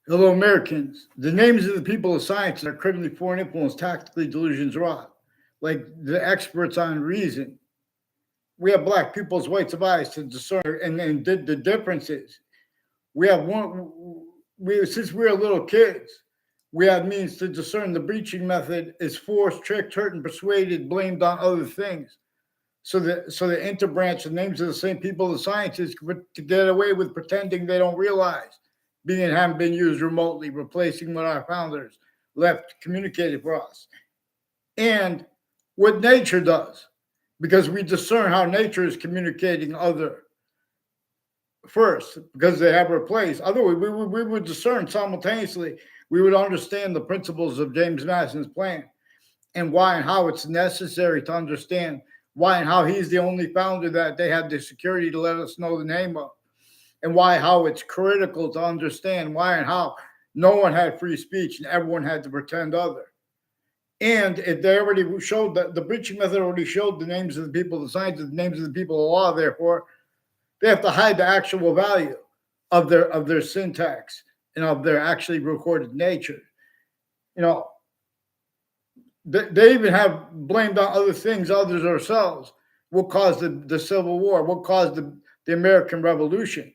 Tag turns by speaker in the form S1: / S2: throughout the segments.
S1: Hello, Americans. The names of the people of science are criminally foreign influence, tactically delusions wrought. Like the experts on reason. We have black people's whites of eyes to discern and the differences. We have one we since we were little kids, we have means to discern the breaching method is forced, tricked, hurt, and persuaded, blamed on other things. So the interbranch, the names of the same people of sciences to get away with pretending they don't realize being haven't been used remotely, replacing what our founders left communicated for us. And what nature does, because we discern how nature is communicating other first, because they have replaced. Otherwise, we would discern simultaneously. We would understand the principles of James Madison's plan and why and how it's necessary to understand why and how he's the only founder that they had the security to let us know the name of, and why how it's critical to understand why and how no one had free speech and everyone had to pretend other. And they already showed that the breaching method already showed the names of the people, the science, the names of the people of the law. Therefore, they have to hide the actual value of their syntax and of their actually recorded nature. You know, they even have blamed on other things, others ourselves. What caused the Civil War? What caused the American Revolution?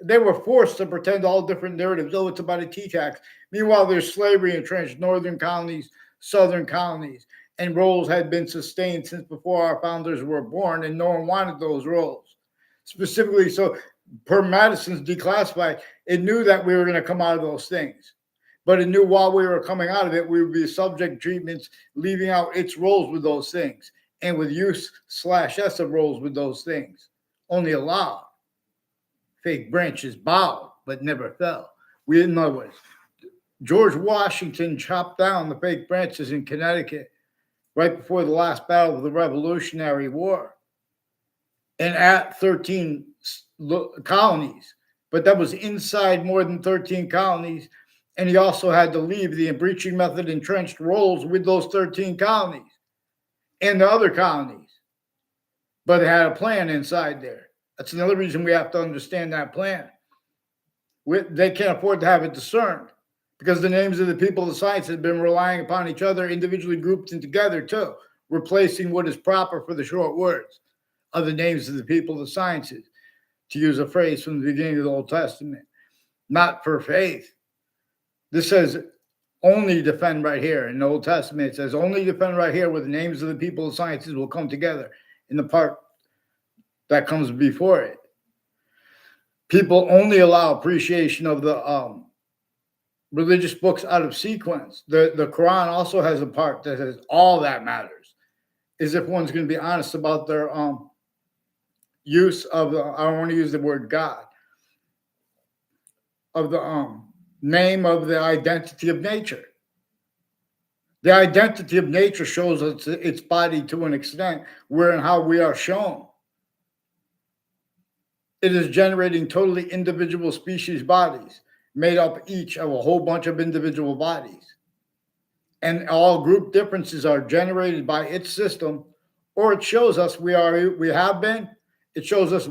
S1: They were forced to pretend all different narratives. Oh, it's about a tea tax. Meanwhile, there's slavery entrenched northern colonies, southern colonies, and roles had been sustained since before our founders were born, and no one wanted those roles. Specifically, so per Madison's declassified, it knew that we were going to come out of those things. But it knew while we were coming out of it, we would be subject treatments, leaving out its roles with those things, and with use/s of roles with those things. Only allowed. Fake branches bowed, but never fell. We, in other words, George Washington chopped down the fake branches in Connecticut right before the last battle of the Revolutionary War, and at 13 colonies. But that was inside more than 13 colonies. And he also had to leave the breaching method entrenched roles with those 13 colonies and the other colonies. But they had a plan inside there. That's another reason we have to understand that plan. They can't afford to have it discerned because the names of the people of science have been relying upon each other, individually grouped and together too, replacing what is proper for the short words of the names of the people of sciences, to use a phrase from the beginning of the Old Testament. Not for faith. This says only defend right here. In the Old Testament, it says only defend right here where the names of the people of sciences will come together in the part that comes before it. People only allow appreciation of the religious books out of sequence. The Quran also has a part that says all that matters is if one's going to be honest about their use of I don't want to use the word God, of the name of the identity of nature. The identity of nature shows its body to an extent where and how we are shown. It is generating totally individual species bodies made up each of a whole bunch of individual bodies. And all group differences are generated by its system, or it shows us we have been, it shows us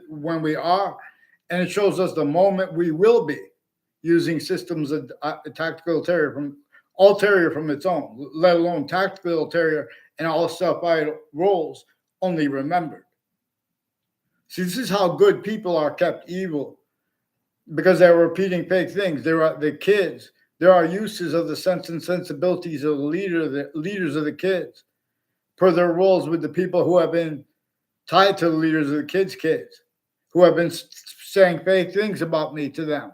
S1: when we are, and it shows us the moment we will be, using systems of tactical ulterior from its own, let alone tactical ulterior and all self-vital roles only remembered. See, this is how good people are kept evil, because they're repeating fake things. There are the kids. There are uses of the sense and sensibilities of the leaders of the kids, per their roles with the people who have been tied to the leaders of the kids, who have been saying fake things about me to them.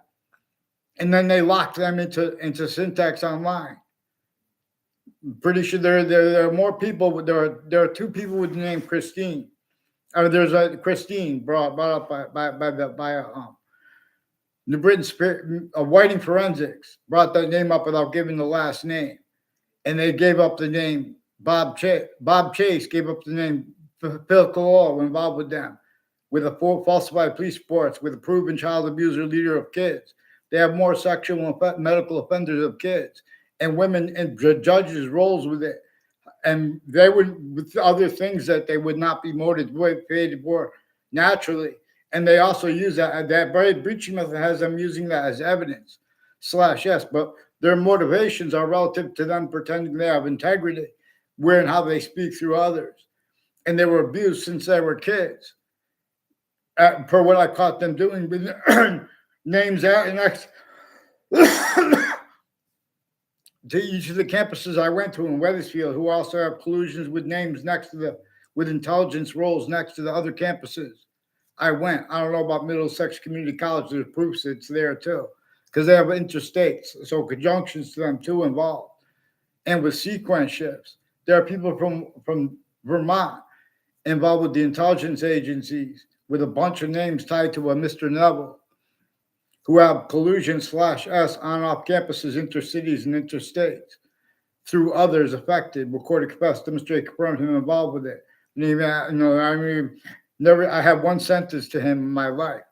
S1: And then they lock them into syntax online. I'm pretty sure there are more people. There are two people with the name Christine. There's a Christine brought up by New Britain Spirit, Whiting Forensics brought that name up without giving the last name, and they gave up the name Bob Chase. Bob Chase gave up the name Phil Collusion involved with them, with a falsified police reports, with a proven child abuser, leader of kids. They have more sexual and medical offenders of kids, and women and judges' roles with it. And they would, with other things that they would not be motivated for naturally. And they also use that very breaching method has them using that as evidence. slash s, but their motivations are relative to them pretending they have integrity, where and how they speak through others. And they were abused since they were kids. Per what I caught them doing with names out and to each of the campuses I went to in Wethersfield, who also have collusions with names next to the, with intelligence roles next to the other campuses. I went. I don't know about Middlesex Community College. There's proofs it's there too, because they have interstates, so conjunctions to them too involved. And with sequence shifts, there are people from Vermont involved with the intelligence agencies with a bunch of names tied to a Mr. Neville, who have collusion/s on off campuses, intercities, and interstates through others affected. Recorded, confessed, demonstrate, confirmed him involved with it. And even, I mean, never. I have one sentence to him in my life,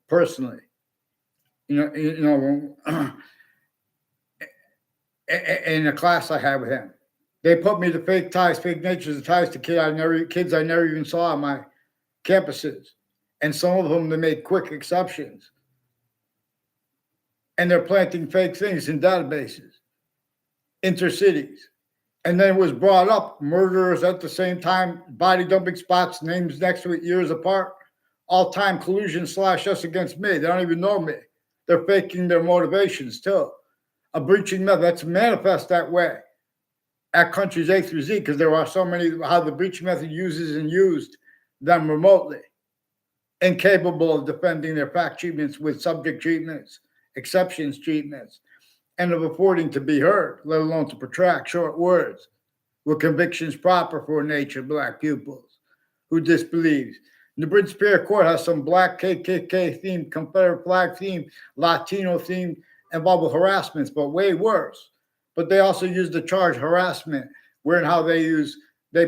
S1: personally. In a class I had with him, they put me to fake ties, fake natures of ties to kids I never even saw on my campuses, and some of them they made quick exceptions. And they're planting fake things in databases, intercities. And then it was brought up, murderers at the same time, body dumping spots, names next to it, years apart, all-time collusion/us against me. They don't even know me. They're faking their motivations too. A breaching method, that's manifest that way at countries A through Z, because there are so many, how the breaching method uses and used them remotely, incapable of defending their fact treatments with subject treatments, exceptions treatments, and of affording to be heard, let alone to protract short words with convictions proper for nature black pupils who disbelieves. The British Superior Court has some black KKK themed, Confederate flag themed, Latino themed, involved with harassments, but way worse. But they also use the charge harassment, where and how they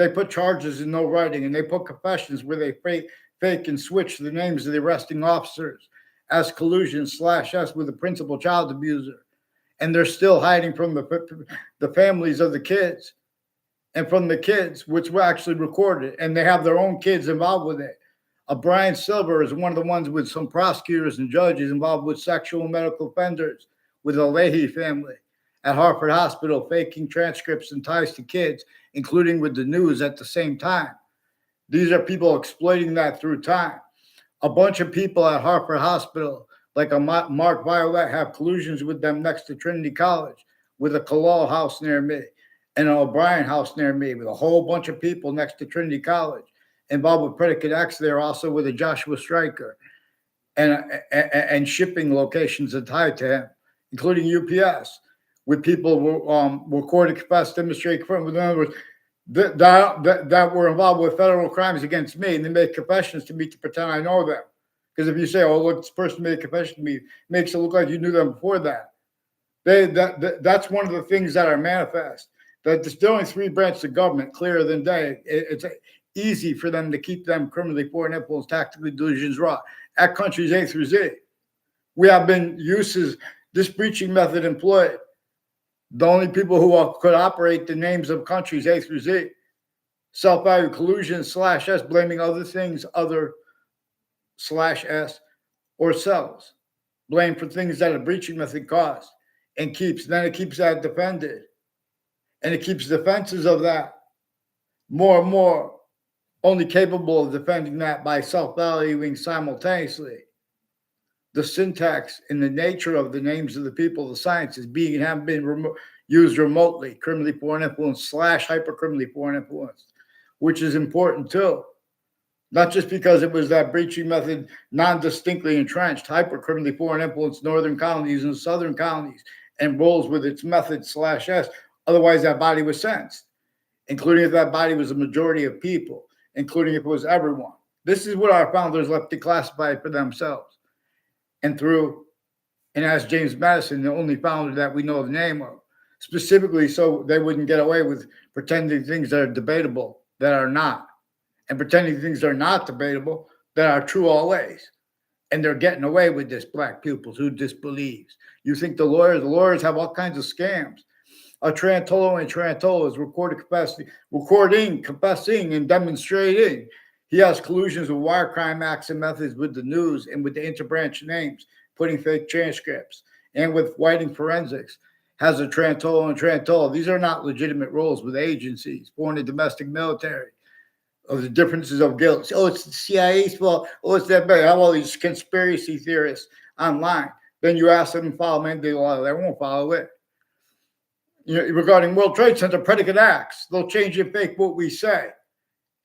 S1: put charges in no writing, and they put confessions where they fake and switch the names of the arresting officers as collusion/us with the principal child abuser. And they're still hiding from the families of the kids and from the kids, which were actually recorded, and they have their own kids involved with it. Brian Silver is one of the ones with some prosecutors and judges involved with sexual and medical offenders with the Leahy family at Hartford Hospital, faking transcripts and ties to kids, including with the news at the same time. These are people exploiting that through time. A bunch of people at Hartford Hospital, like a Mark Violet, have collusions with them next to Trinity College, with a Kalal house near me, and an O'Brien house near me, with a whole bunch of people next to Trinity College involved with Predicate X there, also with a Joshua Stryker, and shipping locations that tied to him, including UPS, with people recorded, confessed, demonstrate, confirmed. In other words, that were involved with federal crimes against me, and they made confessions to me to pretend I know them. Because if you say, "Oh, look, this person made a confession to me," makes it look like you knew them before that. That's one of the things that are manifest. That there's only three branches of government, clearer than day. It's easy for them to keep them criminally foreign influence, tactically delusions raw at countries A through Z. We have been uses this breaching method employed. The only people who could operate the names of countries A through Z, self-value collusion/s, blaming other things, other/s, or selves, blame for things that a breaching method caused, and then it keeps that defended, and it keeps defenses of that more and more only capable of defending that by self-valuing simultaneously the syntax and the nature of the names of the people, the sciences being and have been used remotely, criminally foreign influence / hyper-criminally foreign influence, which is important too. Not just because it was that breaching method non-distinctly entrenched, hyper-criminally foreign influence, northern colonies and southern colonies, and rolls with its method/s. Otherwise, that body was sentenced, including if that body was a majority of people, including if it was everyone. This is what our founders left declassified for themselves. And as James Madison, the only founder that we know the name of, specifically so they wouldn't get away with pretending things that are debatable that are not, and pretending things that are not debatable that are true always. And they're getting away with this, black pupils who disbelieves. You think the lawyers have all kinds of scams. Trantolo is recording, confessing, and demonstrating. He has collusions with wire crime acts and methods with the news and with the interbranch names putting fake transcripts, and with whiting forensics, has a Trantolo and Trantolo. These are not legitimate roles with agencies, foreign and domestic military, of the differences of guilt. Oh, it's the CIA's fault. Oh, it's that bad. I have all these conspiracy theorists online. Then you ask them to follow mandate law. They won't follow it. Regarding World Trade Center predicate acts, they'll change and fake what we say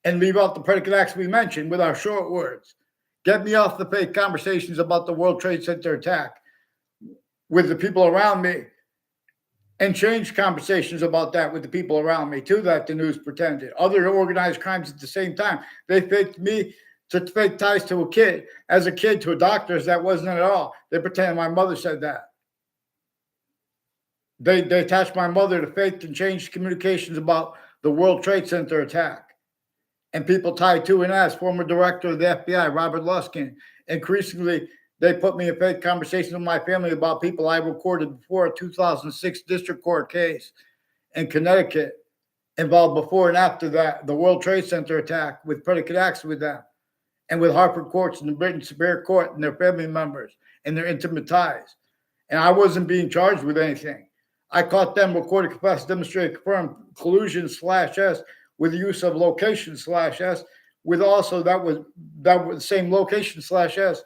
S1: and leave out the predicate acts we mentioned with our short words. Get me off the fake conversations about the World Trade Center attack with the people around me, and change conversations about that with the people around me too, that the news pretended. Other organized crimes at the same time. They faked me to fake ties to a kid, as a kid to a doctor's that wasn't at all. They pretended my mother said that. They attached my mother to fake and changed communications about the World Trade Center attack. And people tied to and as former director of the FBI, Robert Luskin. Increasingly, they put me in fake conversations with my family about people I recorded before a 2006 district court case in Connecticut involved before and after that, the World Trade Center attack, with predicate acts with them and with Hartford courts and the Britain Superior Court and their family members and their intimate ties. And I wasn't being charged with anything. I caught them recorded, confessed, demonstrated, confirmed collusion/S with the use of location/S, with also that was the same location/S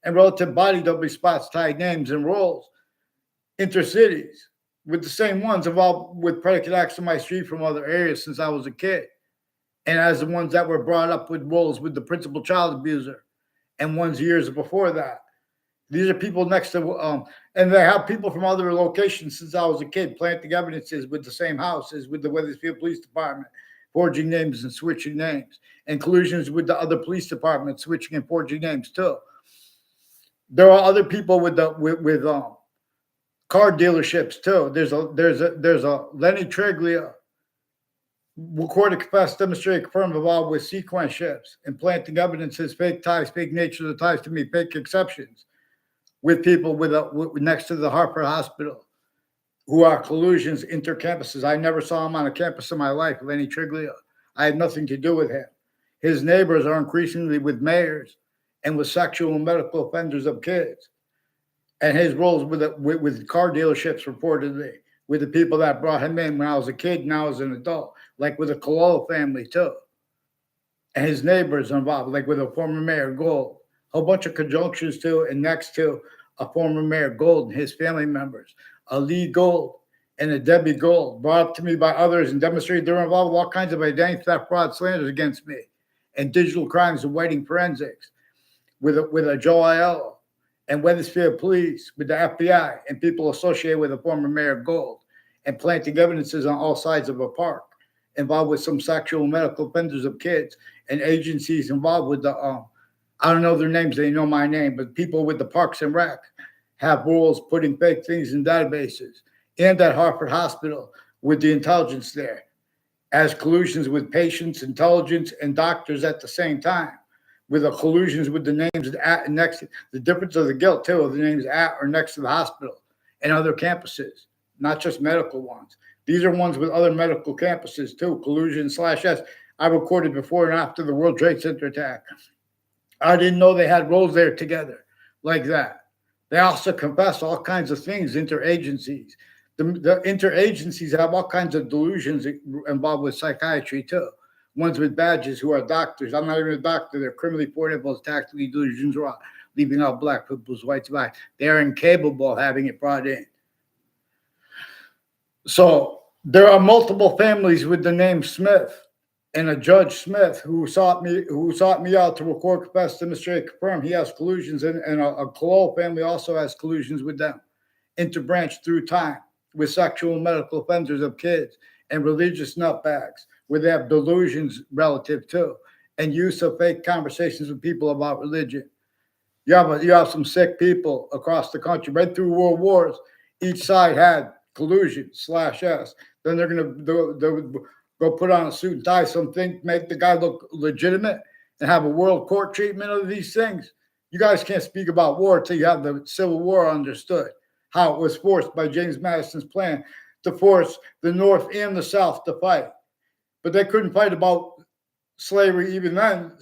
S1: and relative body W spots, tied names and roles, intercities, with the same ones involved with predicate acts on my street from other areas since I was a kid. And as the ones that were brought up with roles with the principal child abuser and ones years before that. These are people next to, and they have people from other locations since I was a kid planting evidences with the same houses, with the Wethersfield Police Department, forging names and switching names, and collusions with the other police departments, switching and forging names too. There are other people with car dealerships too. There's a Lenny Triglia, recorded, confessed, demonstrated, confirmed, involved with sequence ships and planting evidences, fake ties, fake nature of the ties to me, fake exceptions, with people with next to the Hartford Hospital, who are collusions intercampuses. I never saw him on a campus in my life, Lenny Triglia. I had nothing to do with him. His neighbors are increasingly with mayors and with sexual and medical offenders of kids. And his roles with car dealerships, reportedly, with the people that brought him in when I was a kid, now as an adult, like with the Collusion family too. And his neighbors are involved, like with a former Mayor Gold. A whole bunch of conjunctions to and next to a former Mayor Gold and his family members. A Lee Gold and a Debbie Gold, brought up to me by others and demonstrated they're involved with all kinds of identity theft, fraud, slanders against me, and digital crimes and whiting forensics, with a Joe Aiello and Wethersfield Police, with the FBI and people associated with the former Mayor Gold, and planting evidences on all sides of a park, involved with some sexual and medical offenders of kids, and agencies involved with the I don't know their names, they know my name, but people with the Parks and Rec have rules putting fake things in databases, and at Hartford Hospital with the intelligence there, as collusions with patients, intelligence, and doctors at the same time, with the collusions with the names at and next, the difference of the guilt too, of the names at or next to the hospital and other campuses, not just medical ones. These are ones with other medical campuses too, collusion/S. I recorded before and after the World Trade Center attack. I didn't know they had roles there together like that. They also confess all kinds of things, interagencies. The interagencies have all kinds of delusions involved with psychiatry too. Ones with badges who are doctors. I'm not even a doctor. They're criminally portable, tactically delusions, leaving out black people's whites back. They're incapable of having it brought in. So there are multiple families with the name Smith, and a Judge Smith who sought me out to record, confess, demonstrate, confirm he has collusions, and a Collusion family also has collusions with them, interbranch through time with sexual and medical offenders of kids and religious nutbags, where they have delusions relative to, and use of fake conversations with people about religion. You have some sick people across the country. Right through world wars, each side had collusion/S. Then they're gonna go put on a suit and tie something, make the guy look legitimate, and have a world court treatment of these things. You guys can't speak about war until you have the Civil War understood, how it was forced by James Madison's plan to force the North and the South to fight. But they couldn't fight about slavery even then,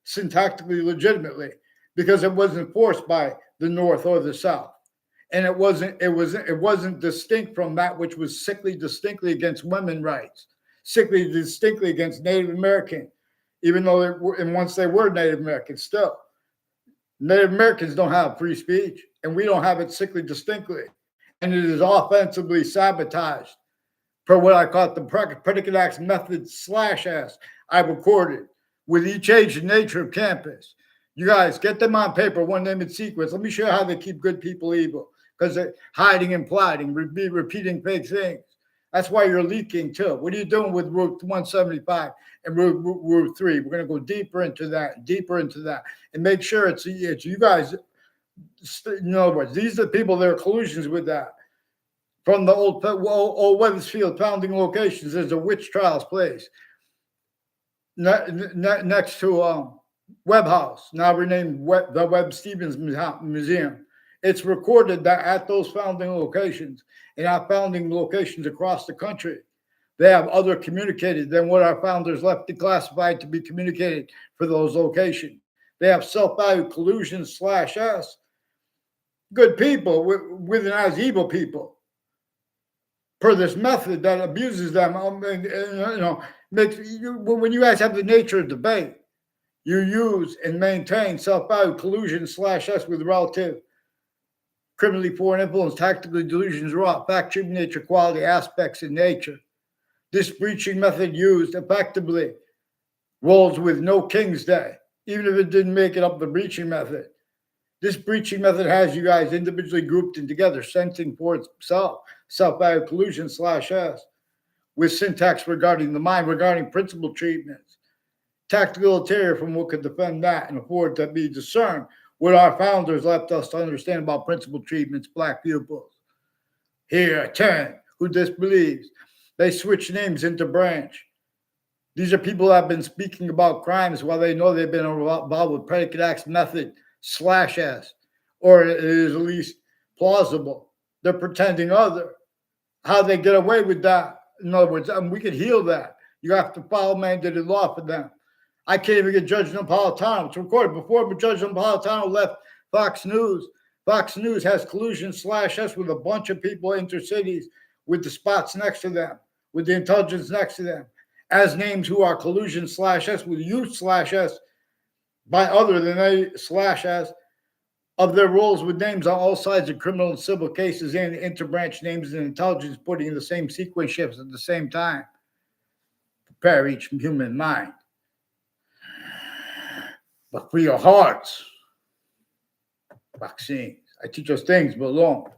S1: syntactically, legitimately, because it wasn't forced by the North or the South. And it wasn't distinct from that which was sickly distinctly against women's rights, sickly distinctly against Native American, even though and once they were Native Americans, still Native Americans don't have free speech, and we don't have it sickly distinctly, and it is offensively sabotaged for what I call the predicate acts method /s I recorded with each age and nature of campus. You guys get them on paper, one name in sequence. Let me show you how they keep good people evil, because they're hiding and plotting, repeating fake things. That's why you're leaking too. What are you doing with Route 175 and Route 3? We're going to go deeper into that, and make sure it's you guys. In other words, these are the people that are collusions with that. From the old Weathersfield founding locations, there's a witch trials place next to Webb House, now renamed the Webb Stevens Museum. It's recorded that at those founding locations and at founding locations across the country, they have other communicated than what our founders left declassified to be communicated for those locations. They have self-value collusion /s, good people with and as evil people, per this method that abuses them. Makes when you guys have the nature of debate, you use and maintain self-value collusion /s with relative criminally foreign influence, tactically delusions wrought, fact, truth, nature, quality, aspects in nature. This breaching method used effectively rolls with no King's Day, even if it didn't make it up the breaching method. This breaching method has you guys individually grouped and together, sensing for itself, self-value collusion /s, with syntax regarding the mind, regarding principal treatments, tactical ulterior from what could defend that and afford to be discerned what our founders left us to understand about principal treatments, black pupils. Here, 10, who disbelieves. They switch names into branch. These are people that have been speaking about crimes while they know they've been involved with predicate acts method /s, or it is at least plausible. They're pretending other. How they get away with that? In other words, we could heal that. You have to follow mandated law for them. I can't even get Judge Napolitano. It's recorded before, but Judge Napolitano left Fox News. Fox News has collusion /s with a bunch of people intercities with the spots next to them, with the intelligence next to them, as names who are collusion /s with youth /s by other than they /s of their roles with names on all sides of criminal and civil cases and interbranch names and intelligence putting in the same sequence shifts at the same time. Prepare each human mind. But for your hearts, vaccines. I teach us things, but long.